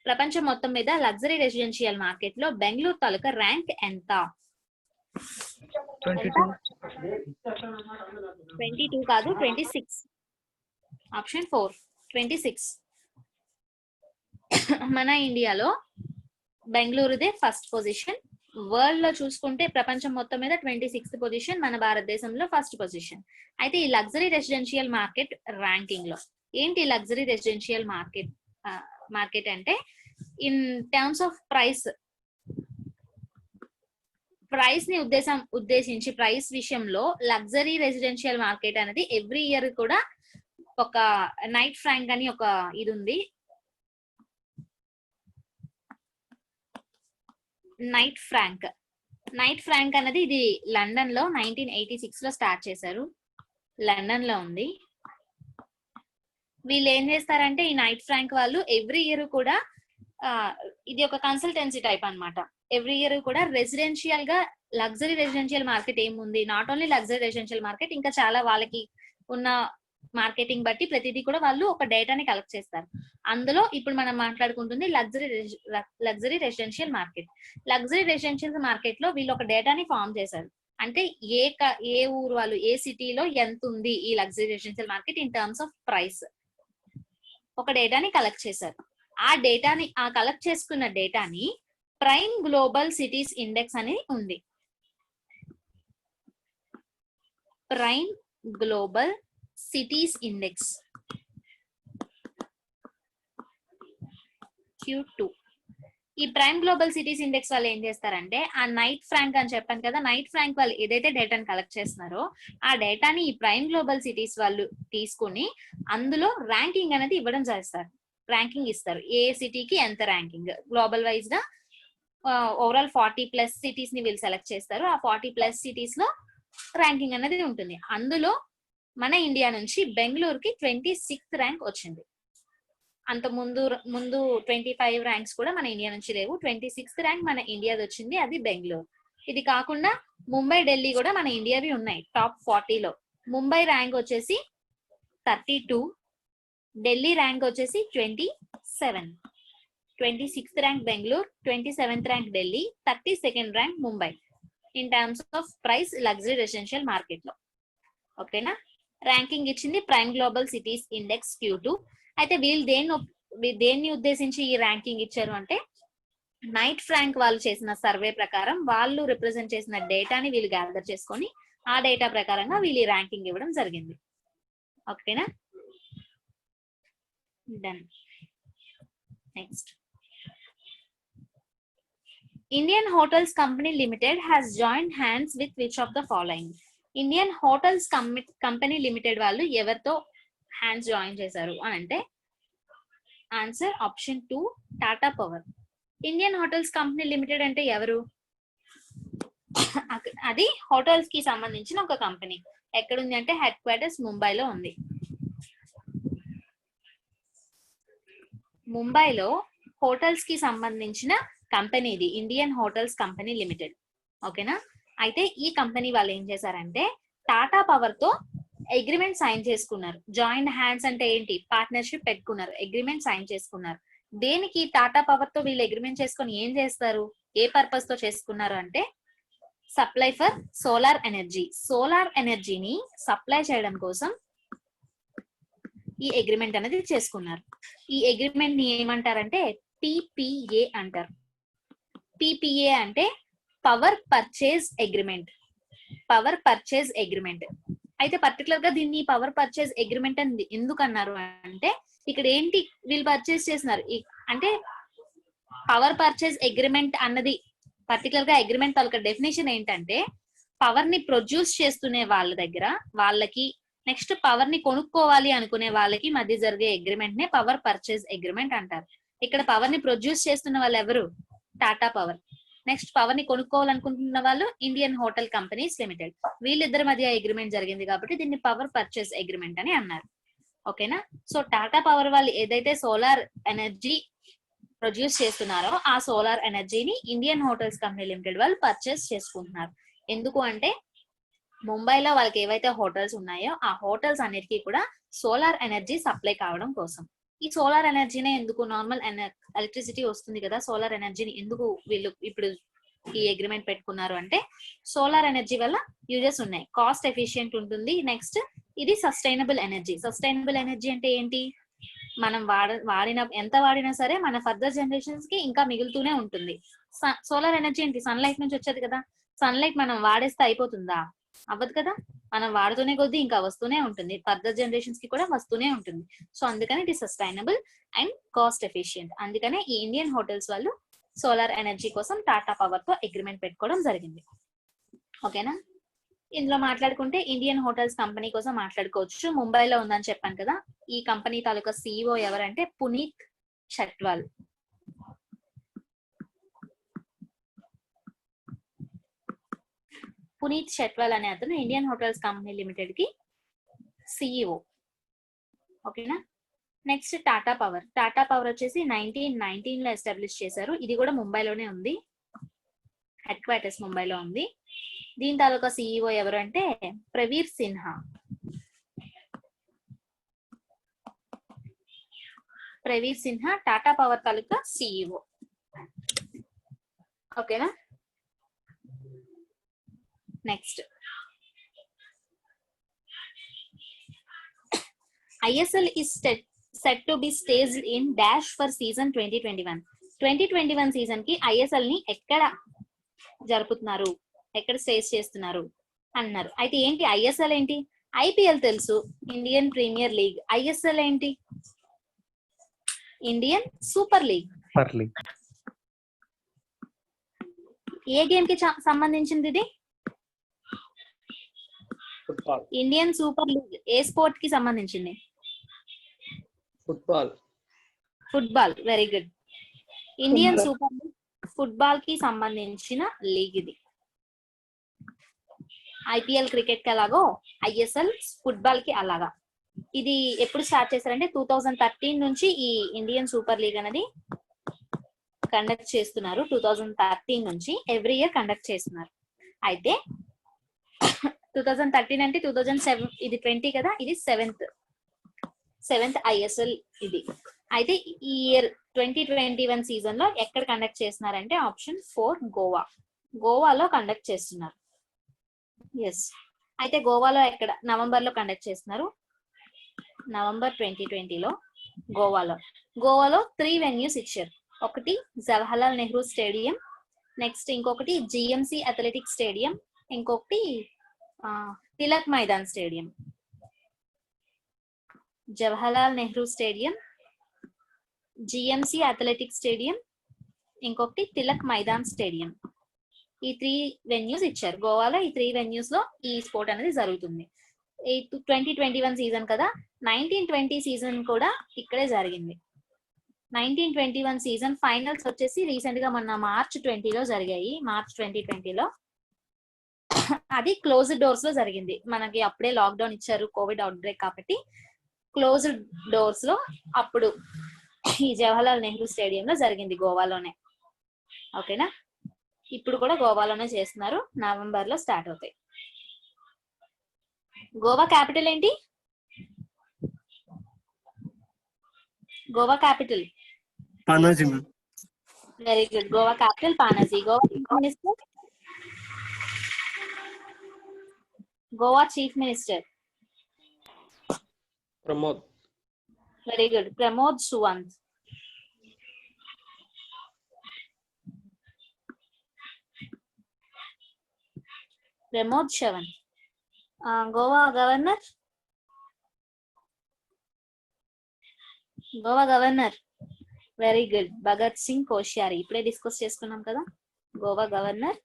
ప్రపంచం మొత్తం మీద లగ్జరీ రెసిడెన్షియల్ మార్కెట్ లో బెంగళూరు తాలూకా ర్యాంక్ ఎంత? 22 కాదు, 26. ఆప్షన్ 4 26. మన ఇండియాలో బెంగళూరుదే ఫస్ట్ పొజిషన్. వరల్డ్ లో చూసుకుంటే ప్రపంచం మొత్తం మీద 26th పొజిషన్, మన భారతదేశంలో ఫస్ట్ పొజిషన్. అయితే ఈ లగ్జరీ రెసిడెన్షియల్ మార్కెట్ ర్యాంకింగ్ లో ఏంటి లగ్జరీ రెసిడెన్షియల్ మార్కెట్ అంటే, ఇన్ టర్మ్స్ ఆఫ్ ప్రైస్ ని ఉద్దేశించి ప్రైస్ విషయంలో లగ్జరీ రెసిడెన్షియల్ మార్కెట్ అనేది ఎవ్రీ ఇయర్ కూడా ఒక నైట్ ఫ్రాంక్ అని ఒక ఇది ఉంది. నైట్ ఫ్రాంక్ అనేది ఇది లండన్ లో 1986 లో స్టార్ట్ చేశారు, లండన్ లో ఉంది. వీళ్ళు ఏం చేస్తారంటే ఈ నైట్ ఫ్రాంక్ వాళ్ళు ఎవ్రీ ఇయర్ కూడా ఇది ఒక కన్సల్టెన్సీ టైప్ అన్నమాట. ఎవ్రీ ఇయర్ కూడా రెసిడెన్షియల్ గా లగ్జరీ రెసిడెన్షియల్ మార్కెట్ ఏముంది, not only luxury residential market, ఇంకా చాలా వాళ్ళకి ఉన్న మార్కెటింగ్ బట్టి ప్రతిదీ కూడా వాళ్ళు ఒక డేటాని కలెక్ట్ చేస్తారు. అందులో ఇప్పుడు మనం మాట్లాడుకుంటుంది luxury residential market. Luxury residential market లో వీళ్ళు ఒక డేటాని ఫామ్ చేశారు. అంటే ఏ ఊరు వాళ్ళు, ఏ సిటీలో ఎంత ఉంది ఈ luxury residential market in terms of price, ఒక డేటాని కలెక్ట్ చేశారు. ఆ కలెక్ట్ చేసుకున్న డేటాని ప్రైమ్ గ్లోబల్ సిటీస్ ఇండెక్స్ అని ఉంది. Prime global cities index Q2. ఈ ప్రైమ్ గ్లోబల్ సిటీస్ ఇండెక్స్ వాళ్ళు ఏం చేస్తారంటే, ఆ నైట్ ఫ్రాంక్ అని చెప్పాను కదా, నైట్ ఫ్రాంక్ వాళ్ళు ఏదైతే డేటాని కలెక్ట్ చేస్తున్నారో ఆ డేటాని ఈ ప్రైమ్ గ్లోబల్ సిటీస్ వాళ్ళు తీసుకుని అందులో ర్యాంకింగ్ అనేది ఇవ్వడం చేస్తారు. ర్యాంకింగ్ ఇస్తారు, ఏ సిటీకి ఎంత ర్యాంకింగ్. గ్లోబల్ వైజ్ గా ఓవరాల్ 40+ సిటీస్ ని వీళ్ళు సెలెక్ట్ చేస్తారు. ఆ 40+ సిటీస్ లో ర్యాంకింగ్ అనేది ఉంటుంది. అందులో మన ఇండియా నుంచి బెంగళూరుకి 26th ర్యాంక్ వచ్చింది. అంత ముందు 25 ర్యాంక్స్ కూడా మన ఇండియా నుంచి లేవు. 26th ర్యాంక్ మన ఇండియాది వచ్చింది, అది బెంగళూరు. ఇది కాకుండా ముంబై, ఢిల్లీ కూడా మన ఇండియావి ఉన్నాయి టాప్ 40లో. ముంబై ర్యాంక్ వచ్చేసి 32, ఢిల్లీ ర్యాంక్ వచ్చేసి 27. 26th rank Bengaluru, 27th rank Delhi, 32nd rank Mumbai in terms of price luxury residential market లో. ఓకేనా? ర్యాంకింగ్ ఇచ్చింది prime global cities index Q2. అయితే వీళ్ళు దేన్ని ఉద్దేశించి ఈ ర్యాంకింగ్ ఇచ్చారు అంటే, నైట్ ఫ్రాంక్ వాళ్ళు చేసిన సర్వే ప్రకారం వాళ్ళు రిప్రజెంట్ చేసిన డేటాని వీళ్ళు గ్యాదర్ చేసుకొని ఆ డేటా ప్రకారంగా వీళ్ళు ఈ ర్యాంకింగ్ ఇవ్వడం జరిగింది. ఓకేనా? Done. Next, Indian Hotels Company Limited has joined hands with which of the following? Indian Hotels Company Limited వాళ్ళు ఎవరితో హ్యాండ్స్ జాయిన్ చేశారు అని అంటే, answer option 2 Tata power. Indian hotels company limited అంటే ఎవరు? అది హోటల్స్ కి సంబంధించిన ఒక కంపెనీ. ఎక్కడుంది అంటే హెడ్ క్వార్టర్స్ ముంబైలో ఉంది. ముంబైలో హోటల్స్ కి సంబంధించిన కంపెనీ ఇది ఇండియన్ హోటల్స్ కంపెనీ లిమిటెడ్. ఓకేనా? అయితే ఈ కంపెనీ వాళ్ళు ఏం చేశారంటే టాటా పవర్ తో అగ్రిమెంట్ సైన్ చేసుకున్నారు. జాయింట్ హ్యాండ్స్ అంటే ఏంటి? పార్ట్నర్షిప్ పెట్టుకున్నారు, అగ్రిమెంట్ సైన్ చేసుకున్నారు. దేనికి? టాటా పవర్ తో వీళ్ళు అగ్రిమెంట్ చేసుకొని ఏం చేస్తారు? ఏ పర్పస్ తో చేసుకున్నారు అంటే supply for solar energy. Solar ఎనర్జీని సప్లై చేయడం కోసం ఈ అగ్రిమెంట్ అనేది చేసుకున్నారు. ఈ అగ్రిమెంట్ ని ఏమంటారంటే పిపిఏ అంటారు. పిపిఏ అంటే power purchase agreement. Power purchase agreement. అయితే పర్టికులర్ గా దీన్ని పవర్ పర్చేజ్ అగ్రిమెంట్ అని ఎందుకు అన్నారు అంటే ఇక్కడ ఏంటి వీళ్ళు పర్చేజ్ చేస్తున్నారు అంటే పవర్ పర్చేజ్ అగ్రిమెంట్ అన్నది పర్టికులర్ గా అగ్రిమెంట్ తాలూకా డెఫినేషన్ ఏంటంటే పవర్ ని ప్రొడ్యూస్ చేస్తునే వాళ్ళ దగ్గర వాళ్ళకి నెక్స్ట్ పవర్ ని కొనుక్కోవాలి అనుకునే వాళ్ళకి మధ్య జరిగే అగ్రిమెంట్ నే పవర్ పర్చేజ్ అగ్రిమెంట్ అంటారు. ఇక్కడ పవర్ ని ప్రొడ్యూస్ చేస్తున్న వాళ్ళు ఎవరు? టాటా పవర్. నెక్స్ట్ పవర్ ని కొనుక్కోవాలనుకుంటున్న వాళ్ళు ఇండియన్ హోటల్ కంపెనీస్ లిమిటెడ్. వీళ్ళిద్దరి మధ్య అగ్రిమెంట్ జరిగింది కాబట్టి దీన్ని పవర్ పర్చేజ్ అగ్రిమెంట్ అని అన్నారు. ఓకేనా? సో టాటా పవర్ వాళ్ళు ఏదైతే సోలార్ ఎనర్జీ ప్రొడ్యూస్ చేస్తున్నారో ఆ సోలార్ ఎనర్జీని ఇండియన్ హోటల్స్ కంపెనీ లిమిటెడ్ వాళ్ళు పర్చేస్ చేసుకుంటున్నారు. ఎందుకు అంటే ముంబైలో వాళ్ళకి ఏవైతే హోటల్స్ ఉన్నాయో ఆ హోటల్స్ అన్నిటికీ కూడా సోలార్ ఎనర్జీ సప్లై కావడం కోసం. ఈ సోలార్ ఎనర్జీనే ఎందుకు? నార్మల్ ఎలక్ట్రిసిటీ వస్తుంది కదా, సోలార్ ఎనర్జీని ఎందుకు వీళ్ళు ఇప్పుడు ఈ అగ్రిమెంట్ పెట్టుకున్నారు అంటే సోలార్ ఎనర్జీ వల్ల యూజెస్ ఉన్నాయి. కాస్ట్ ఎఫిషియెంట్ ఉంటుంది. నెక్స్ట్ ఇది సస్టైనబుల్ ఎనర్జీ. సస్టైనబుల్ ఎనర్జీ అంటే ఏంటి? మనం ఎంత వాడినా సరే మన ఫర్దర్ జనరేషన్స్ కి ఇంకా మిగులుతూనే ఉంటుంది. సోలార్ ఎనర్జీ ఏంటి? సన్లైట్ నుంచి వచ్చేది కదా. సన్లైట్ మనం వాడేస్తే అయిపోతుందా? అవ్వదు కదా. మనం వాడుతూనే కొద్దీ ఇంకా వస్తూనే ఉంటుంది, ఫర్దర్ జనరేషన్స్ కి కూడా వస్తూనే ఉంటుంది. సో అందుకని ఇది సస్టైనబుల్ అండ్ కాస్ట్ ఎఫిషియెంట్. అందుకనే ఈ ఇండియన్ హోటల్స్ వాళ్ళు సోలార్ ఎనర్జీ కోసం టాటా పవర్ తో అగ్రిమెంట్ పెట్టుకోవడం జరిగింది. ఓకేనా? ఇందులో మాట్లాడుకుంటే ఇండియన్ హోటల్స్ కంపెనీ కోసం మాట్లాడుకోవచ్చు. ముంబైలో ఉందని చెప్పాను కదా. ఈ కంపెనీ తాలూకా సిఇఓ ఎవరంటే పునీత్ చట్వాల్. పునీత్ చట్వాల్ అనే అతను ఇండియన్ హోటల్స్ కంపెనీ లిమిటెడ్ కి సిఇఓ. ఓకేనా? Next Tata power. Tata power వచ్చేసి 1919 లో ఎస్టాబ్లిష్ చేశారు. ఇది కూడా ముంబైలోనే ఉంది, హెడ్ క్వార్టర్స్ ముంబైలో ఉంది. దీని తాలూకా సిఇఓ ఎవరు అంటే ప్రవీర్ సిన్హా. ప్రవీర్ సిన్హా టాటా పవర్ తాలూకా సిఇఓ. ఓకేనా? Next ISL is set to be staged in dash for season 2021. 2021 season కి ISL ని ఎక్కడ జరుపుతున్నారు, ఎక్కడ స్టేజ్ చేస్తున్నారు అన్నారు. అయితే ఏంటి ISL ఏంటి? IPL తెలుసు, ఇండియన్ ప్రీమియర్ లీగ్. ISL ఏంటి? Indian super league. ఏ గేమ్ కి సంబంధించింది ఇది? ఇండియన్ సూపర్ లీగ్ ఏ స్పోర్ట్ కి సంబంధించింది? Football. Very good. Indian super league football కి సంబంధించిన లీగ్ ఇది. IPL క్రికెట్ కి అలాగో ISL ఫుట్బాల్ కి అలాగా. ఇది ఎప్పుడు స్టార్ట్ చేశారంటే 2013 నుంచి ఈ ఇండియన్ సూపర్ లీగ్ అనేది కండక్ట్ చేస్తున్నారు. 2013 నుంచి ఎవ్రీ ఇయర్ కండక్ట్ చేస్తున్నారు. అయితే 2013 అంటే 2007, ఇది 20 కదా, ఇది సెవెంత్ ISL ఇది. అయితే ఈ ఇయర్ 2021 సీజన్ లో ఎక్కడ కండక్ట్ చేస్తున్నారంటే ఆప్షన్ 4 గోవాలో కండక్ట్ చేస్తున్నారు. ఎస్. అయితే గోవాలో ఎక్కడ? నవంబర్ లో కండక్ట్ చేస్తున్నారు. నవంబర్ 2020లో గోవాలో 3 వెన్యూస్ ఇచ్చారు. ఒకటి జవహర్లాల్ నెహ్రూ స్టేడియం, నెక్స్ట్ ఇంకొకటి GMC అథ్లెటిక్స్ స్టేడియం, ఇంకొకటి Tilak Maidan stadium. Jawaharlal Nehru stadium, GMC athletics stadium, ఇంకొకటి తిలక్ మైదాన్ స్టేడియం. ఈ 3 వెన్యూస్ ఇచ్చారు. గోవాలో ఈ 3 వెన్యూస్ లో ఈ స్పోర్ట్ అనేది జరుగుతుంది. 2021 సీజన్ కదా, 1920 సీజన్ కూడా ఇక్కడే జరిగింది. 1921 సీజన్ ఫైనల్స్ వచ్చేసి రీసెంట్ గా మొన్న మార్చ్ 20లో జరిగాయి. మార్చ్ 2020లో అది క్లోజ్డ్ డోర్స్ లో జరిగింది. మనకి అప్పుడే లాక్డౌన్ ఇచ్చారు కోవిడ్ అవుట్ బ్రేక్ కాబట్టి క్లోజ్డ్ డోర్స్ లో అప్పుడు ఈ జవహర్లాల్ నెహ్రూ స్టేడియం లో జరిగింది గోవాలోనే. ఓకేనా, ఇప్పుడు కూడా గోవాలోనే చేస్తున్నారు. నవంబర్ లో స్టార్ట్ అవుతాయి. గోవా క్యాపిటల్ ఏంటి? Goa capital Panaji, ma'am. Very good. Goa capital Panaji. Goa chief minister Pramod. Very good. Pramod Sawant. Pramod Sawant. Goa governor very good. Bhagat Singh Koshyari. ఇప్పుడే డిస్కస్ చేసుకున్నాం కదా. గోవా గవర్నర్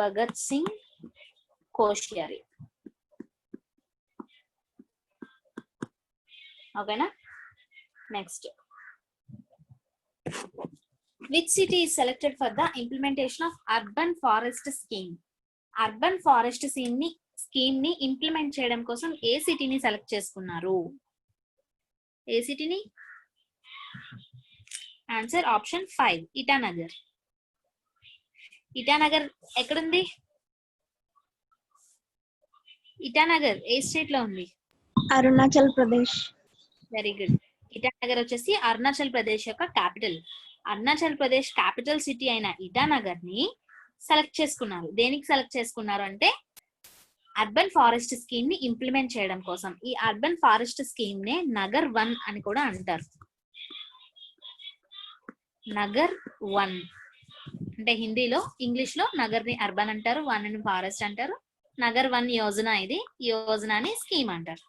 భగత్ సింగ్ కోశ్యారి. ఓకేనా, next. Which city is selected for the implementation of urban forest scheme? Urban forest scheme ని implement చేయడం కోసం ఏ సిటీని select చేసుకున్నారు? ఏ సిటీని? Answer option 5 Itanagar. ఇటానగర్ ఎక్కడుంది? ఇటానగర్ ఏ స్టేట్ లో ఉంది? అరుణాచల్ ప్రదేశ్. Very good. ఇటానగర్ వచ్చేసి అరుణాచల్ ప్రదేశ్ యొక్క capital. Arunachal Pradesh capital city అయిన ఇటానగర్ ని సెలెక్ట్ చేసుకున్నారు. దేనికి సెలెక్ట్ చేసుకున్నారు అంటే అర్బన్ ఫారెస్ట్ స్కీమ్ ని ఇంప్లిమెంట్ చేయడం కోసం. ఈ అర్బన్ ఫారెస్ట్ స్కీమ్ నే నగర్ 1 అని కూడా అంటారు. నగర్ 1 అంటే హిందీలో, ఇంగ్లీష్ లో నగర్ ని అర్బన్ అంటారు, 1 ని ఫారెస్ట్ అంటారు. నగర్ 1 యోజన, ఇది యోజనని స్కీమ్ అంటారు.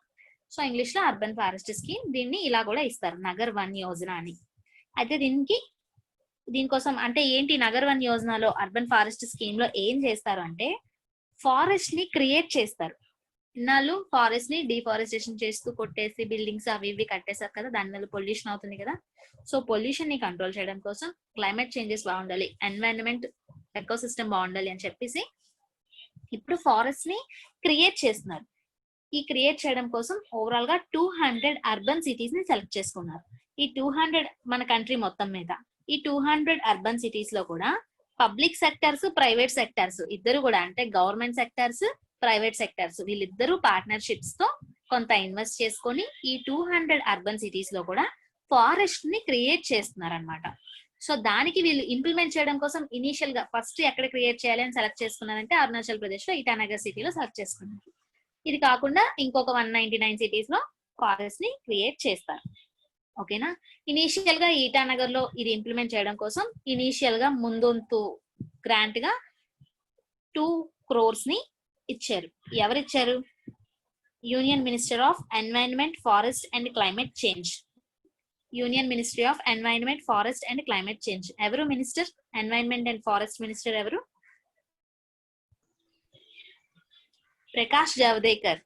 సో ఇంగ్లీష్ లో అర్బన్ ఫారెస్ట్ స్కీమ్, దీన్ని ఇలా కూడా ఇస్తారు నగర్ 1 యోజన అని. అయితే దీనికోసం అంటే ఏంటి, నగర్ 1 యోజనలో అర్బన్ ఫారెస్ట్ స్కీమ్ లో ఏం చేస్తారు అంటే ఫారెస్ట్ ని క్రియేట్ చేస్తారు. ఇన్నాళ్ళు ఫారెస్ట్ ని డిఫారెస్టేషన్ చేస్తూ కొట్టేసి బిల్డింగ్స్ అవి ఇవి కట్టేశారు కదా, దానివల్ల పొల్యూషన్ అవుతుంది కదా. సో పొల్యూషన్ ని కంట్రోల్ చేయడం కోసం, క్లైమేట్ చేంజెస్ బాగుండాలి, ఎన్వైరన్మెంట్ ఎకోసిస్టమ్ బాగుండాలి అని చెప్పేసి ఇప్పుడు ఫారెస్ట్ ని క్రియేట్ చేస్తున్నారు. ఈ క్రియేట్ చేయడం కోసం ఓవరాల్ గా 200 అర్బన్ సిటీస్ ని సెలెక్ట్ చేసుకున్నారు. ఈ 200 మన కంట్రీ మొత్తం మీద ఈ 200 అర్బన్ సిటీస్ లో కూడా పబ్లిక్ సెక్టర్స్, ప్రైవేట్ సెక్టర్స్ ఇద్దరు కూడా, అంటే గవర్నమెంట్ సెక్టర్స్, ప్రైవేట్ సెక్టర్స్ వీళ్ళిద్దరూ పార్ట్నర్షిప్స్ తో కొంత ఇన్వెస్ట్ చేసుకొని ఈ 200 అర్బన్ సిటీస్ లో కూడా ఫారెస్ట్ ని క్రియేట్ చేస్తున్నారు అనమాట. సో దానికి వీళ్ళు ఇంప్లిమెంట్ చేయడం కోసం ఇనీషియల్ గా ఫస్ట్ ఎక్కడ క్రియేట్ చేయాలి అని సెలెక్ట్ చేసుకున్నారంటే అరుణాచల్ ప్రదేశ్ లో ఇటానగర్ సిటీలో సెలెక్ట్ చేసుకున్నారు. ఇది కాకుండా ఇంకొక 199 సిటీస్ లో ఫారెస్ట్ ని క్రియేట్ చేస్తారు. ఓకేనా. ఇనీషియల్ గా ఇటానగర్ లో ఇది ఇంప్లిమెంట్ చేయడం కోసం ఇనీషియల్ గా ముందొంతు గ్రాంట్ గా 2 crores ని ఇచ్చారు. ఎవరిచ్చారు? Union minister of environment, forest and climate change. Union ministry of environment, forest and climate change. ఎవరు minister? Environment and forest minister ఎవరు? Prakash Javadekar.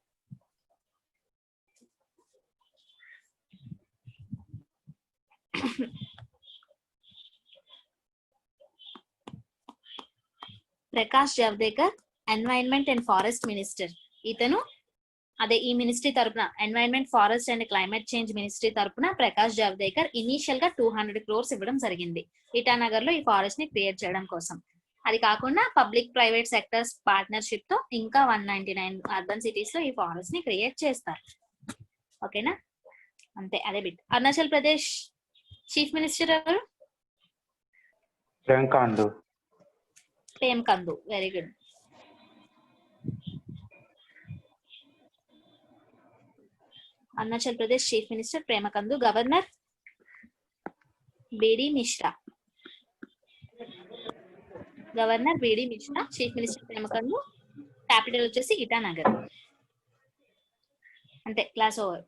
Prakash Javadekar environment and forest minister. ఇతను అదే ఈ మినిస్ట్రీ తరపున, environment, forest and climate change ministry తరపున Prakash Javadekar initial గా 200 crores ఇవ్వడం జరిగింది ఇటానగర్ లో ఈ ఫారెస్ట్ ని క్రియేట్ చేయడం కోసం. అది కాకుండా పబ్లిక్ ప్రైవేట్ సెక్టర్స్ పార్ట్నర్షిప్ తో ఇంకా 199 అర్బన్ సిటీస్ లో ఈ ఫారెస్ట్ ని క్రియేట్ చేస్తారు. ఓకేనా, అంతే, అదే bit. Arunachal Pradesh chief minister ఎవరు? పేమకందు. Very good. Arunachal Pradesh chief minister ప్రేమకందు. Governor బిడి మిశ్రా. గవర్నర్ బిడి మిశ్రా, చీఫ్ మినిస్టర్ ప్రేమకందు, క్యాపిటల్ వచ్చేసి ఇటానగర్. అంతే, క్లాస్ ఓవర్.